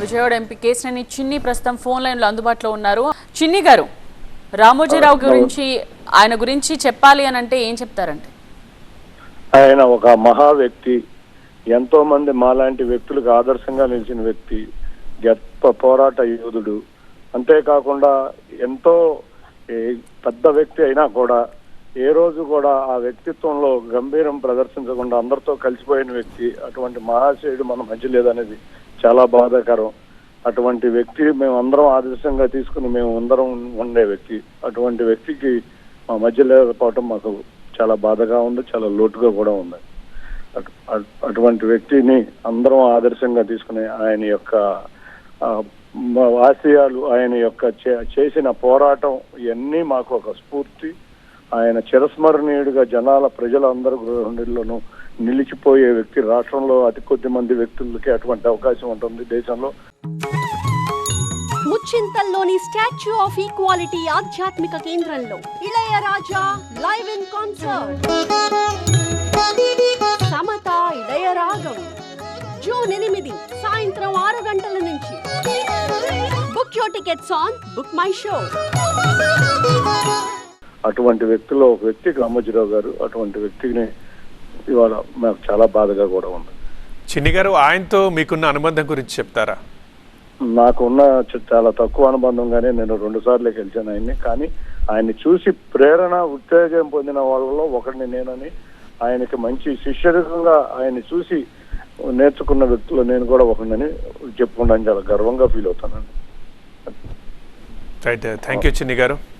Vijayawada MP Kesineni చిన్ని ప్రస్తుతం phone లైన్లో అందుబాటులో ఉన్నారు. చిన్ని గారు, రామోజీరావు గురించి ఆయన గురించి చెప్పాలి అని అంటే ఏం చెప్తారంటే? ఆయన ఒక మహా వ్యక్తి, ఎంతో మంది మాలాంటి వ్యక్తులకు ఆదర్శంగా నిలిచిన వ్యక్తి, గొప్ప పోరాట యోధుడు. అంతేకాకుండా ఎంతో పెద్ద వ్యక్తి అయినా కూడా ఏ రోజు కూడా ఆ వ్యక్తిత్వంలో గంభీరం ప్రదర్శించకుండా అందరితో కలిసిపోయిన వ్యక్తి. అటువంటి మహాశయుడు మన మధ్య లేదనేది చాలా బాధాకరం. అటువంటి వ్యక్తి మేము అందరం ఆదర్శంగా తీసుకుని మేము అందరం ఉండే వ్యక్తి. అటువంటి వ్యక్తికి మా మధ్య లేకపోవటం మాకు చాలా బాధగా ఉంది, చాలా లోటుగా కూడా ఉంది. అటువంటి వ్యక్తిని అందరం ఆదర్శంగా తీసుకుని ఆయన యొక్క ఆశయాలు, ఆయన యొక్క చేసిన పోరాటం ఇవన్నీ మాకు ఒక స్ఫూర్తి. ఆయన చిరస్మరణీయుడిగా ప్రజలందరూ గృహిణుల్లోనూ నిలిచిపోయే వ్యక్తి. రాష్ట్రంలో అతి కొద్ది మంది వ్యక్తులకి అటువంటి అవకాశం ఉంటుంది దేశంలో. ముచ్చింతల్లోని స్టాచ్యూ ఆఫ్ ఈక్వాలిటీ ఆధ్యాత్మిక కేంద్రంలో Ilaiyaraaja live in concert. Samatha Ilayaragam June 8 సాయంత్రం 6 గంటల నుంచి. Book your tickets on Book My Show. అటువంటి వ్యక్తిలో ఒక వ్యక్తి రామోజీరావు గారు. అటువంటి వ్యక్తిని ఇవాళ నాకు చాలా బాధగా కూడా ఉంది. చిన్ని గారు, ఆయనతో మీకున్న అనుబంధం గురించి చెప్తారా? నాకున్న చాలా తక్కువ అనుబంధంగానే నేను 2 సార్లు గెలిచాను ఆయన్ని. కానీ ఆయన్ని చూసి ప్రేరణ, ఉత్తేజం పొందిన వాళ్ళలో ఒకరిని నేనని, ఆయనకి మంచి శిష్యరికంగా ఆయన్ని చూసి నేర్చుకున్న వ్యక్తులు నేను కూడా ఒకరిని చెప్పుకోవడానికి చాలా గర్వంగా ఫీల్ అవుతానండి. రైట్, థ్యాంక్ యూ చిన్ని గారు.